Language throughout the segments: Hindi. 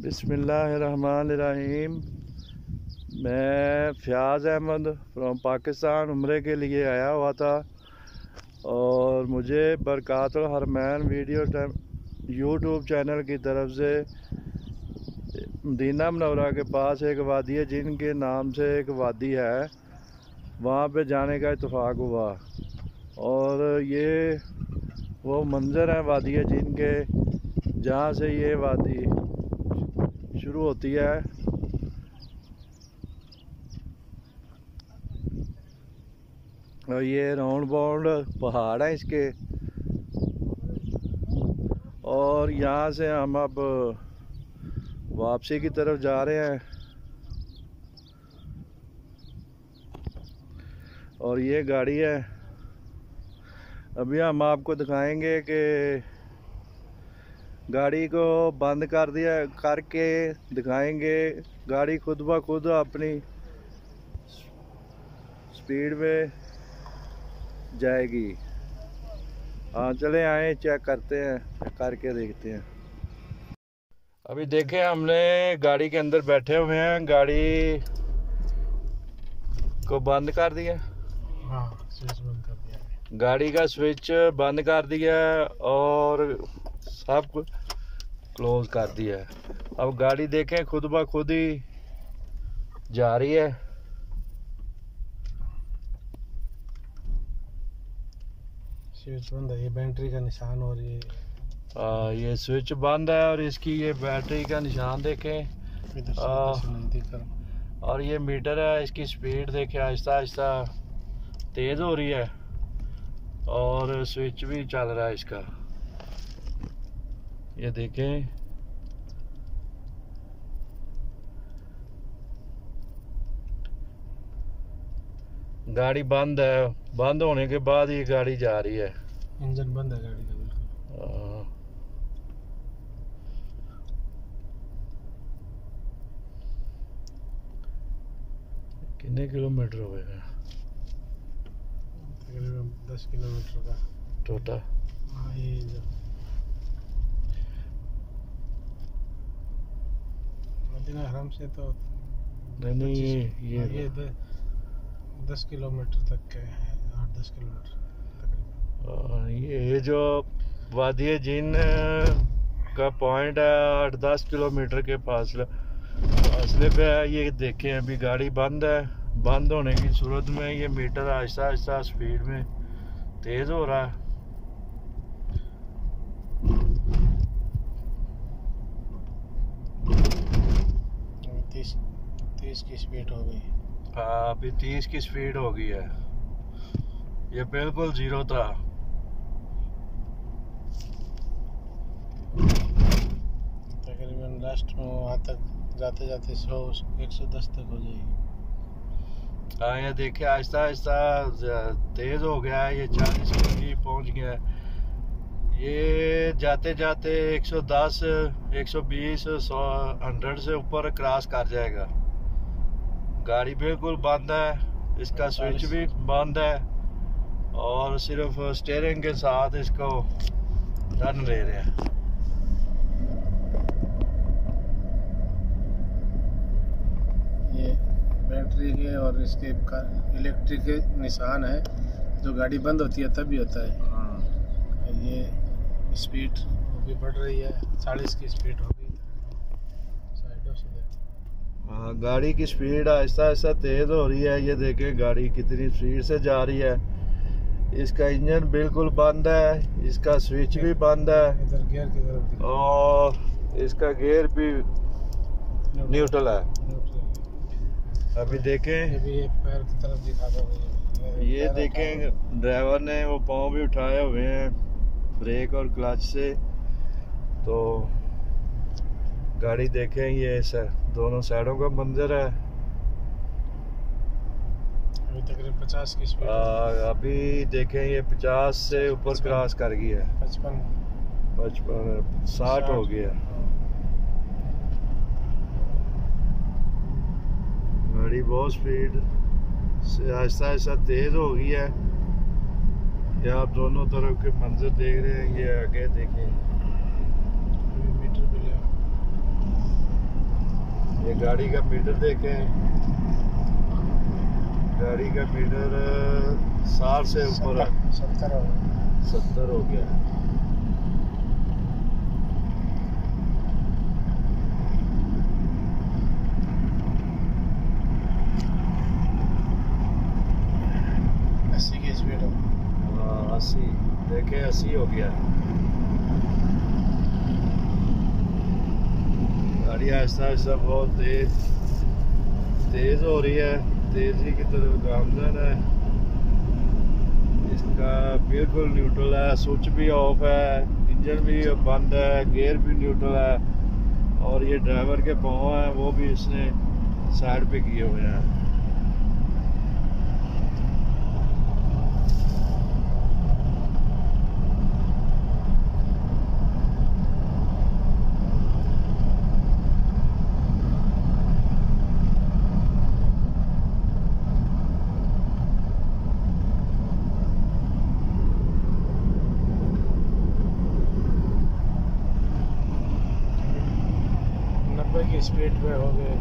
बिस्मिल्लाहिर्रहमानिर्रहीम। मैं फ़याज़ अहमद फ्रॉम पाकिस्तान उम्रे के लिए आया हुआ था और मुझे बरकातुल हरमैन वीडियो यूट्यूब चैनल की तरफ से मदीना मुनव्वरा के पास एक वादी है जिनके नाम से एक वादी है, वहाँ पे जाने का इत्तेफाक हुआ। और ये वो मंज़र है वादी है जिनके जहाँ से ये वादी शुरू होती है। और ये राउंड बाउंड पहाड़ है इसके, और यहाँ से हम अब वापसी की तरफ जा रहे हैं। और ये गाड़ी है, अभी हम आपको दिखाएंगे कि गाड़ी को बंद कर दिया करके दिखाएंगे। गाड़ी खुद ब खुद अपनी स्पीड में जाएगी। हाँ चले आए, चेक करते हैं, चेक करके देखते हैं। अभी देखें, हमने गाड़ी के अंदर बैठे हुए हैं, गाड़ी को बंद कर दिया। हाँ, स्विच बंद कर दिया है। गाड़ी का स्विच बंद कर दिया और सब कुछ क्लोज कर दिया है। अब गाड़ी देखें खुद ब खुद ही जा रही है। स्विच बंद है, ये बैटरी का निशान, और ये स्विच बंद है और इसकी ये बैटरी का निशान देखें। नजदीक करो। और ये मीटर है, इसकी स्पीड देखें, आहिस्ता आहिस्ता तेज़ हो रही है और स्विच भी चल रहा है इसका। ये देखें, गाड़ी बंद है। बंद होने के बाद ये गाड़ी जा रही है। इंजन बंद है गाड़ी का बिल्कुल। कितने किलोमीटर हो गए? तकरीबन 10 किलोमीटर का टोटल। हाँ, ये जो मदीना हरम से तो नहीं, ये 10 किलोमीटर तक के है, 8-10 किलोमीटर तकरीबन। ये जो वादी है जिन का पॉइंट है 8-10 किलोमीटर के फासले पे है। ये देखें, अभी गाड़ी बंद है। बंद होने की सूरत में ये मीटर आहिस्ता आहिस्ता स्पीड में तेज हो रहा है। अभी 30 की स्पीड हो गई। हाँ, अभी 30 की स्पीड हो गई है। ये बिल्कुल जीरो था। तकरीबन लास्ट में वहाँ तक जाते जाते 110 तक हो जाएगी। हाँ, ये देखिए आहिस्ता आहिस्ता तेज हो गया है। ये 40 की पहुँच गया है। ये जाते जाते 110, 120, 100 से ऊपर क्रॉस कर जाएगा। गाड़ी बिल्कुल बंद है, इसका स्विच भी बंद है और सिर्फ स्टीयरिंग के साथ इसको टर्न ले रहे हैं। ये बैटरी के और इसके इलेक्ट्रिक के निशान है, जो गाड़ी बंद होती है तभी होता है। ये स्पीड भी बढ़ रही है, 40 की स्पीड हो गई। साइडों से हाँ, गाड़ी की स्पीड आहिस्ता आहिस्ता तेज हो रही है। ये देखें गाड़ी कितनी स्पीड से जा रही है। इसका इंजन बिल्कुल बंद है, इसका स्विच भी बंद है, इधर गियर की तरफ और इसका गियर भी न्यूट्रल है। अभी देखें, ये पैर की तरफ दिखा दो। ये देखें ड्राइवर ने वो पाँव भी उठाए हुए हैं ब्रेक और क्लच से। तो गाड़ी देखें, ये दोनों साइडों का मंजर है। अभी तकरीबन 50 की स्पीड। अभी देखें, ये 50 से ऊपर क्रॉस कर गई है। 55 60 हो गया। गाड़ी बहुत स्पीड से आहिस्ता आहिस्ता तेज हो गई है। ये आप दोनों तरफ के मंजर देख रहे हैं। ये आगे देखें, मीटर भी ले ये गाड़ी का मीटर देखें, गाड़ी का मीटर 60 से ऊपर है, 70 हो गया। हाँ 80 देखे, 80 हो गया। गाड़ी आहिस्ता आहिस्ता बहुत तेज हो रही है, तेजी की तरफ गामजन है। इसका बिल्कुल न्यूट्रल है, स्विच भी ऑफ है, इंजन भी बंद है, गियर भी न्यूट्रल है, और ये ड्राइवर के पाँव हैं वो भी इसने साइड पे किए हुए हैं। की स्पीड पे हो गए।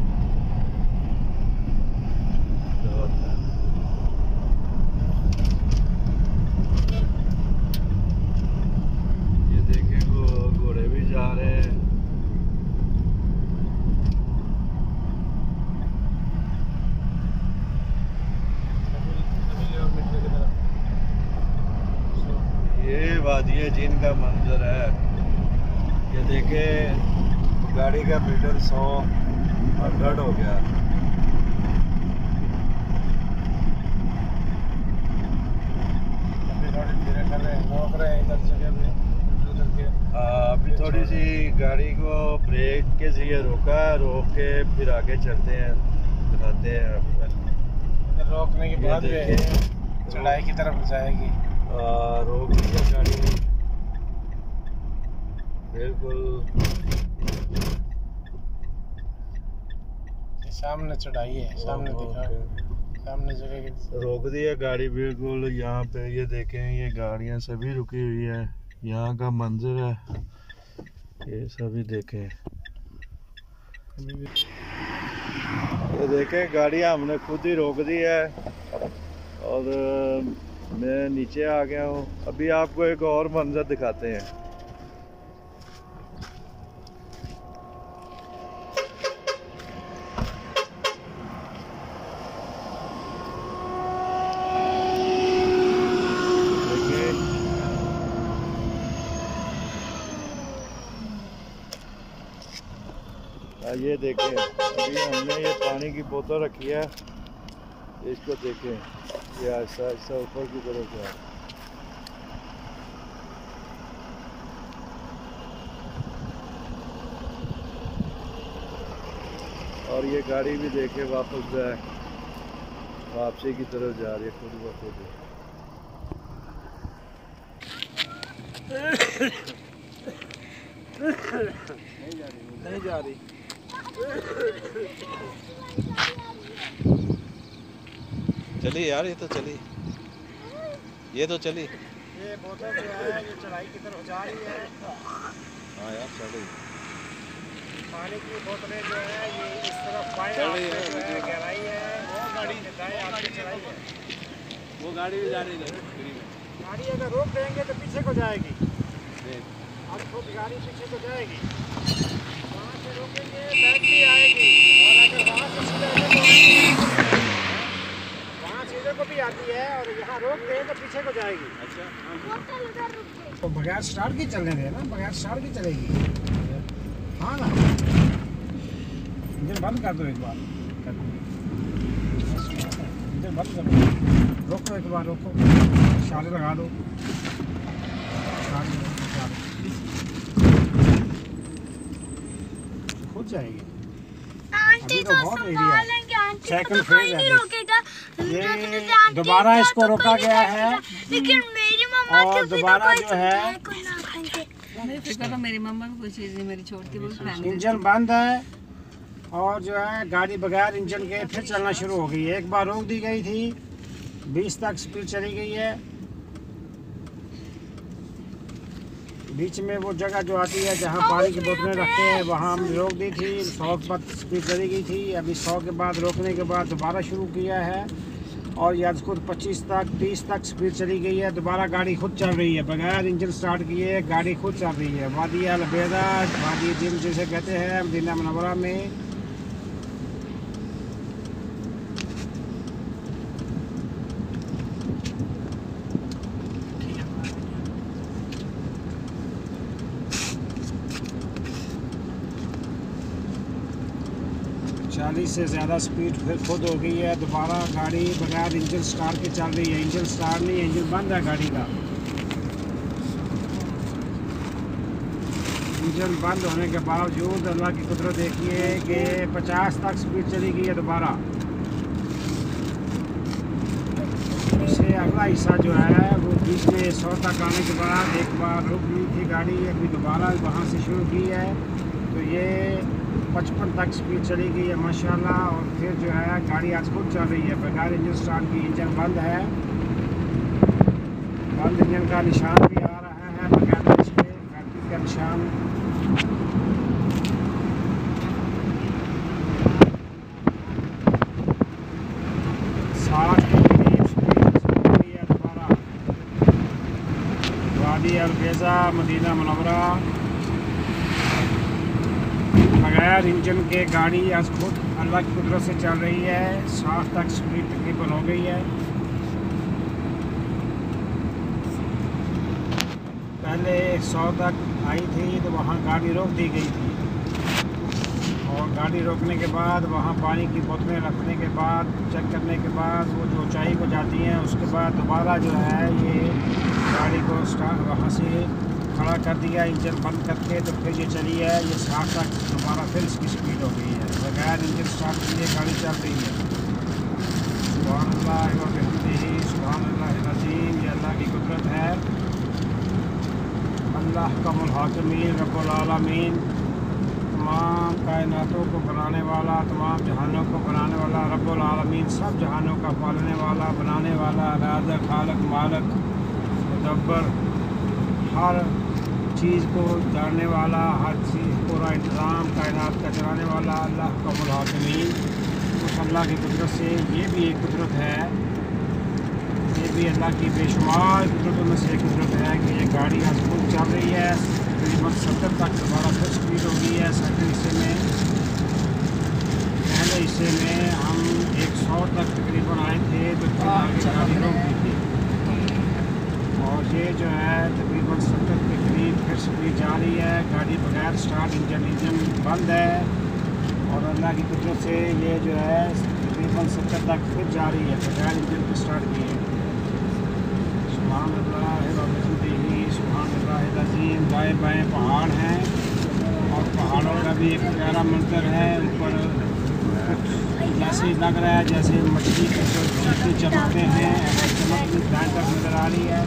ये देखें घोड़े भी जा रहे हैं। ये वादी जिन का मंजर है। ये देखें गाड़ी का मीटर 100 हो गया। अभी थोड़ी धीरे कर रहे हैं, रोक रहे हैं इधर जगह पे। अभी थोड़ी सी गाड़ी को ब्रेक के जरिए रोका, रोक के फिर आगे चलते हैं, दिखाते हैं आपको। इधर रोकने के बाद चढ़ाई की तरफ जाएगी। रोक दिया गाड़ी बिल्कुल। सामने चढ़ाई है, सामने दिखा, सामने जगह रोक दिया गाड़ी बिल्कुल। यहाँ पे ये देखें, ये गाड़ियाँ सभी रुकी हुई है, यहाँ का मंजर है ये सभी देखें। ये देखें गाड़ियाँ हमने खुद ही रोक दी है और मैं नीचे आ गया हूँ। अभी आपको एक और मंजर दिखाते हैं। ये देखें, अभी हमने ये पानी की बोतल रखी है, इसको देखें, ये ऐसा ऐसा ऊपर की तरफ है। और ये गाड़ी भी देखें वापस वापसी की तरफ जा रही है, खुद ब खुद। नहीं जा रही। चली यार, ये तो चली, ये तो चली। ये बोतल जो है ये चढ़ाई की तरफ जा रही है। हाँ यार चली। पानी की बोतलें जो है ये इस तरफ बाएं हाथ में जो है गहराई है, वो गाड़ी दाएं हाथ में चढ़ाई है। वो गाड़ी भी जा रही है। गाड़ी अगर रोक देंगे तो पीछे को जाएगी। अब खुद गाड़ी पीछे को जाएगी, वहाँ से रोकेंगे बैक भी आएगी, और अगर वहाँ से सीधे वहाँ सीधे को भी आती है, और यहाँ रोक दें तो पीछे को जाएगी। अच्छा, तो बगैर स्टार्ट की चलने दे ना, बगैर स्टार्ट की चलेगी। हाँ ना, इंजन बंद कर दो एक बार, इंजन बंद कर दो, रोको एक बार, रोको, इशारे लगा दो, खुद जाएगी। आंटी तो संभालेंगे, आंटी सेकंड तो फेज नहीं है रोकेगा। ये दोबारा इसको रोका गया है, लेकिन मेरी मम्मा और दोबारा जो है कोई ना खाएंगे। नहीं फिक्र तो मेरी मम्मा को कोई चीज़ नहीं, मेरी छोटी बहुत फैमिली। इंजन बंद है और जो है गाड़ी बगैर इंजन के फिर चलना शुरू हो गई है। एक बार रोक दी गई थी, 20 तक स्पीड चली गई है। बीच में वो जगह जो आती है जहाँ पानी की बोतलें रखते हैं वहाँ हमने रोक दी थी। 100 के बाद स्पीड चली गई थी। अभी 100 के बाद रोकने के बाद दोबारा शुरू किया है और ये खुद 25 तक 30 तक स्पीड चली गई है। दोबारा गाड़ी खुद चल रही है, बगैर इंजन स्टार्ट किए गाड़ी खुद चल रही है। वादी अल-बेदा, वादी दिल जिसे कहते हैं मदीना मुनव्वरा में। 40 से ज़्यादा स्पीड फिर खुद हो गई है। दोबारा गाड़ी बगैर इंजन स्टार्ट के चल रही है। इंजन स्टार्ट नहीं, इंजन बंद है गाड़ी का। इंजन बंद होने के बावजूद अल्लाह की कुदरत देखिए कि 50 तक स्पीड चली गई है। दोबारा उससे अगला हिस्सा जो है वो बीच में 100 तक आने के बाद एक बार रुक गई थी गाड़ी, अभी दोबारा वहाँ से शुरू की है। तो ये 55 तक स्पीड चली गई है माशाल्लाह। और फिर जो है गाड़ी आज खुद चल रही है बगैर इंजन स्टार्ट की। इंजन बंद है, बंद इंजन का निशान भी आ रहा है बगैर इसके गाड़ी का निशान। वादी अल-बेदा मदीना मुनव्वरा बगैर इंजन के गाड़ी आज खुद अल्लाह की कुदरत से चल रही है। 60 तक स्पीड तकरीबन हो गई है। पहले 100 तक आई थी तो वहाँ गाड़ी रोक दी गई थी और गाड़ी रोकने के बाद वहाँ पानी की बोतलें रखने के बाद चेक करने के बाद वो जो ऊंचाई को जाती हैं उसके बाद दोबारा जो है ये गाड़ी को स्टार्ट वहाँ से खड़ा कर दिया इंजन बंद करके। तो फिर ये चली है, ये 60 तक दोबारा फिर इसकी स्पीड हो गई है। बगैर इंजन स्टार्ट के लिए गाड़ी चल रही है। सुभानअल्लाह व बिहम्दिही सुभानअल्लाहिल अज़ीम। ये अल्लाह की कुदरत है। अल्लाह कमुल हाकिमीन रब्बुल आलमीन, तमाम कायनातों को बनाने वाला, तमाम जहानों को बनाने वाला रब्बुल आलमीन, सब जहानों का पालने वाला, बनाने वाला, राज़िक़, खालिक़, मालिक, मुदब्बर, हर चीज़ को जानने वाला, हर चीज़ पूरा इंतज़ाम कायनात का चलाने वाला अल्लाह कमुल हाकिमीन। उस अल्लाह की कुदरत से ये भी एक कुदरत है, ये भी अल्लाह की बेशुमार कुदरतों में से एक कुदरत है कि ये गाड़ी आज खुद चल रही है। तकरीबन 70 तक दोबारा फिर स्पीड हो गई है। सेकंड हिस्से में, पहले हिस्से में हम 100 तक तकरीबन आए थे तो फिर आगे गाड़ी रोक दी थी और ये जो है तकरीबन 70 के करीब फिर स्पीड जा रही है। गाड़ी बगैर स्टार्ट, इंजन बंद है और अल्लाह की कुदरत से ये जो है तकरीबन 70 तक फिर जा रही है बगैर इंजन को स्टार्ट किए। सुभानअल्लाह व बिहम्दिही सुभानअल्लाहिल अज़ीम। दाएँ बाएँ पहाड़ हैं और पहाड़ों का भी एक प्यारा मंजर है। ऊपर जैसे लग रहा है जैसे मछली के जो चीज़ें चमकते हैं, चमक दाएँ तक नज़र आ रही है।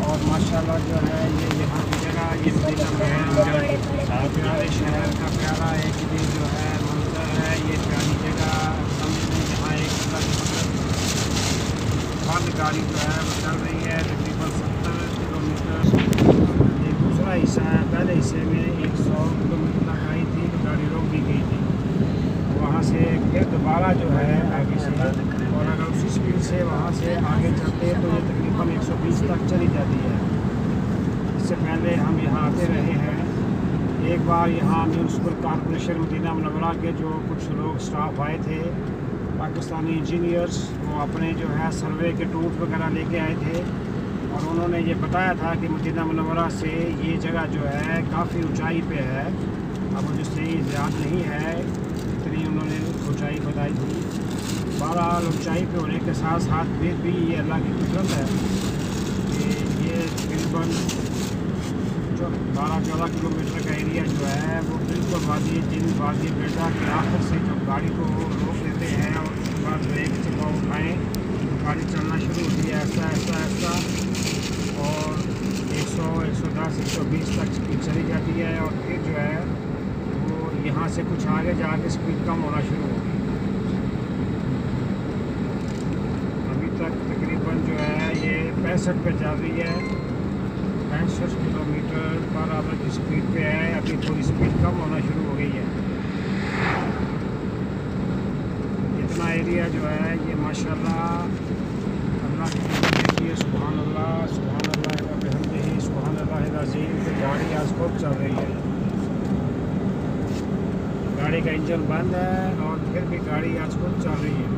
और माशाल्लाह जो है ये यहाँ की जगह ये मदीना में प्यारे शहर का प्यारा एक भी जो है मंजर है। ये प्यारी जगह समझ यहाँ एक बंद गाड़ी जो है वो चल रही है तकरीबन 70 किलोमीटर। ये दूसरा हिस्सा है। पहले हिस्से में 100 किलोमीटर तक आई थी तो गाड़ी रोक दी गई थी। वहाँ से फिर दोबारा जो है आगे से, और अगर उसी स्पीड से वहाँ से आगे चलते तो ये तकरीबन 120 तक चली जाती है। इससे पहले हम यहाँ आते रहे हैं। एक बार यहाँ म्यूनसिपल कॉर्पोरेशन मदीना मुनव्वरा के जो कुछ लोग स्टाफ आए थे पाकिस्तानी इंजीनियर्स, वो अपने जो है सर्वे के टूल्स वगैरह लेके आए थे और उन्होंने ये बताया था कि मदीना मुनव्वरा से ये जगह जो है काफ़ी ऊंचाई पे है। अब मुझे सही याद नहीं है इतनी उन्होंने ऊंचाई बताई थी। 12 ऊंचाई पे होने के साथ साथ फिर भी ये अल्लाह की कुदरत है कि ये तकरीबन जो 12-14 किलोमीटर का एरिया जो है वो बिल्कुल वादी अल-बेदा के आखिर से जब गाड़ी को रोक देते हैं और उसके बाद ब्रेक से वो उठाएँ तो गाड़ी चलना शुरू होती है ऐसा और 100, 110, 120 तक स्पीड चली जाती है और फिर जो है वो यहाँ से कुछ आगे जाके स्पीड कम होना शुरू होगी। तक तकरीबन जो है ये 65 पे चल रही है, 65 किलोमीटर किलोमीटर/आवर की स्पीड पे है। अभी थोड़ी स्पीड कम होना शुरू हो गई है। इतना एरिया जो है ये माशाल्लाह अल्लाह की देखिए, सुभान अल्लाह बिहम्दिही, सुभान अल्लाहिल अज़ीम। गाड़ी आज खूब चल रही है। गाड़ी का इंजन बंद है और फिर भी गाड़ी आज खूब चल रही है।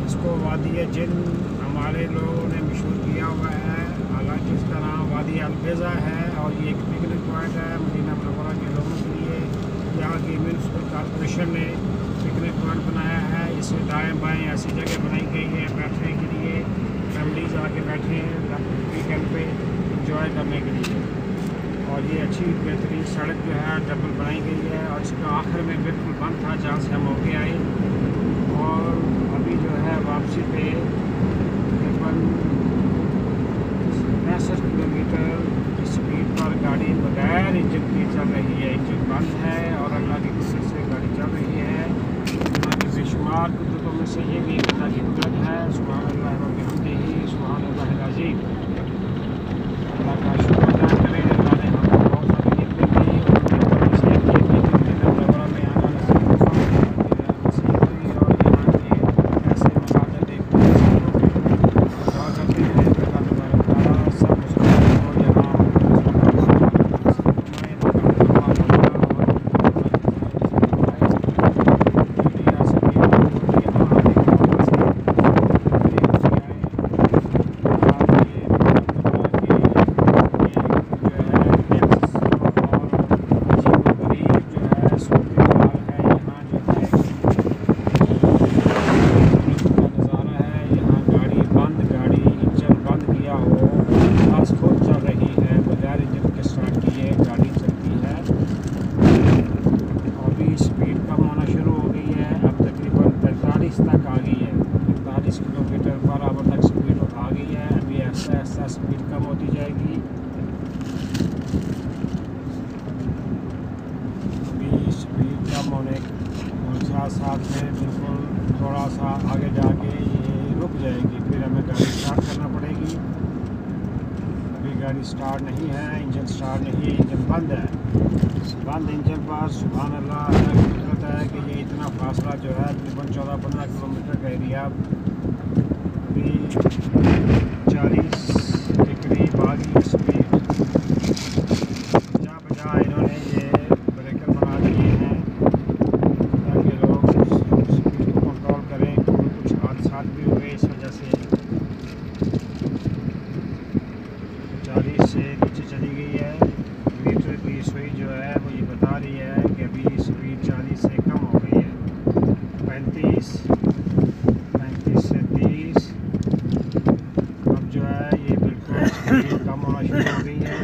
इसको वादी जिन हमारे लोगों ने मशहूर किया हुआ है। हालांकि इसका नाम वादी अलबेज़ा है और ये एक पिकनिक पॉइंट है मदीना मुनव्वरा के लोगों के लिए। यहाँ की म्यूनसिपल कॉर्पोरेशन ने पिकनिक पॉइंट बनाया है। इसमें दाएँ बाएँ ऐसी जगह बनाई गई है बैठने के लिए। फैमिलीज आके बैठे हैं वीकेंड पे इंजॉय करने के लिए। और ये अच्छी बेहतरीन सड़क जो है डबल बनाई गई है। और इसका आखिर में बिल्कुल बंद था जहाँ से हम होके आए। और अभी जो है वापसी पे तकरीबन 65 किलोमीटर की स्पीड पर गाड़ी बगैर इंजन की चल रही है। इंजन बंद है और अल्लाह की कुदरत से गाड़ी चल रही है। अल्लाह की बेशुमार कुदरतों में से ये भी एक अल्लाह की कुदरत है। सुभान अल्लाह व बिहम्दिही, सुभान अल्लाहिल अज़ीम। अल्लाह का शुक्र अदा करें। अल्लाह ने हमको बहुत सारी नियमतें दी और इसलिए मदीना मुनव्वरा में आना नसीब हुआ और यहाँ के ऐसे मनाज़िर देखने को दुआ करते हैं अल्लाह तबारक तआला सब मुसलमानों को यहाँ स्पीड कम होती जाएगी। अभी स्पीड कम होने के साथ में बिल्कुल थोड़ा सा आगे जाके ये रुक जाएगी। फिर हमें गाड़ी स्टार्ट करना पड़ेगी। अभी गाड़ी स्टार्ट नहीं है, इंजन स्टार्ट नहीं है, इंजन बंद है। बंद इंजन पर सुभान अल्लाह की कुदरत है कि ये इतना फासला जो है तकरीबन 14-15 किलोमीटर का एरिया अभी 40 के करीब आ गई स्पीड। बजा इन्होंने ये ब्रेकर बना दिए हैं ताकि लोग स्पीड को कंट्रोल करें। कुछ हादसा भी हुए इस वजह से 40 से नीचे चली गई है। मीटर की सुई जो है वो ये बता रही है कि अभी स्पीड 40 से कम हो गई है। 35 से 30 अब जो है ये बिल्कुल स्पीड कम होना शुरू हो गई है।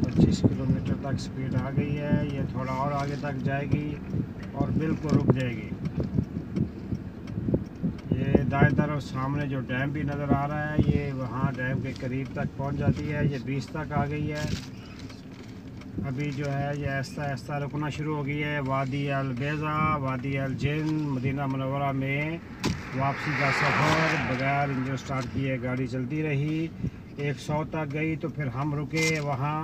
25 किलोमीटर तक स्पीड आ गई है। ये थोड़ा और आगे तक जाएगी और बिल्कुल रुक जाएगी। ये दाएं तरफ सामने जो डैम भी नज़र आ रहा है ये वहाँ डैम के करीब तक पहुँच जाती है। ये 20 तक आ गई है। अभी जो है ये आहिस्ता आहिस्ता रुकना शुरू हो गई है। वादी अलबेज़ा, वादी अलजिन, मदीना मुनव्वरा में वापसी का सफ़र बगैर इंजन स्टार्ट किए गाड़ी चलती रही। 100 तक गई तो फिर हम रुके वहाँ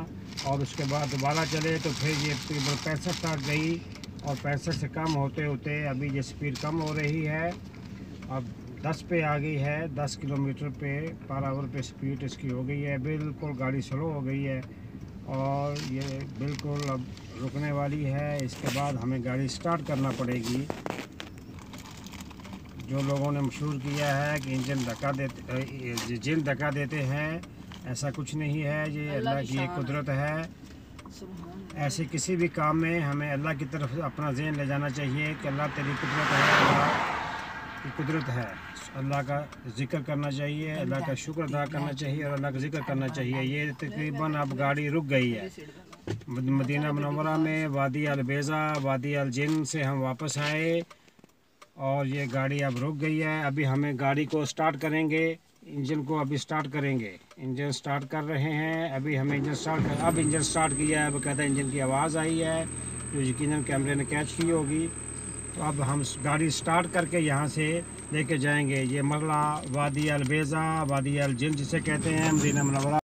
और उसके बाद दोबारा चले तो फिर ये तकरीबन 65 तक गई और 65 से कम होते होते अभी ये स्पीड कम हो रही है। अब 10 पे आ गई है। 10 किलोमीटर पर आवर पे स्पीड इसकी हो गई है। बिल्कुल गाड़ी स्लो हो गई है और ये बिल्कुल अब रुकने वाली है। इसके बाद हमें गाड़ी स्टार्ट करना पड़ेगी। जो लोगों ने मशहूर किया है कि इंजन धक्का देते हैं, ऐसा कुछ नहीं है। ये अल्लाह की एक कुदरत है। ऐसे किसी भी काम में हमें अल्लाह की तरफ अपना ज़हन ले जाना चाहिए कि अल्लाह तेरी कुदरत है, अल्लाह की कुदरत है। अल्लाह का जिक्र करना चाहिए, अल्लाह का शुक्र अदा करना चाहिए और अल्लाह का जिक्र करना चाहिए। ये तकरीबन अब गाड़ी रुक गई है। मदीना मुनव्वरा में वादी अलबेज़ा, वादी अलजिन से हम वापस आए और ये गाड़ी अब रुक गई है। अभी हमें गाड़ी को स्टार्ट करेंगे, इंजन को अभी स्टार्ट करेंगे। इंजन स्टार्ट कर रहे हैं। अभी हमें इंजन स्टार्ट किया है। अब कहता है इंजन की आवाज़ आई है जो यकीनन कैमरे ने कैच की होगी। तो अब हम गाड़ी स्टार्ट करके यहाँ से लेके जाएंगे। ये मरला वादी अल बेज़ा, वादी अल जिन जिसे कहते हैं, मदीना मुनव्वरा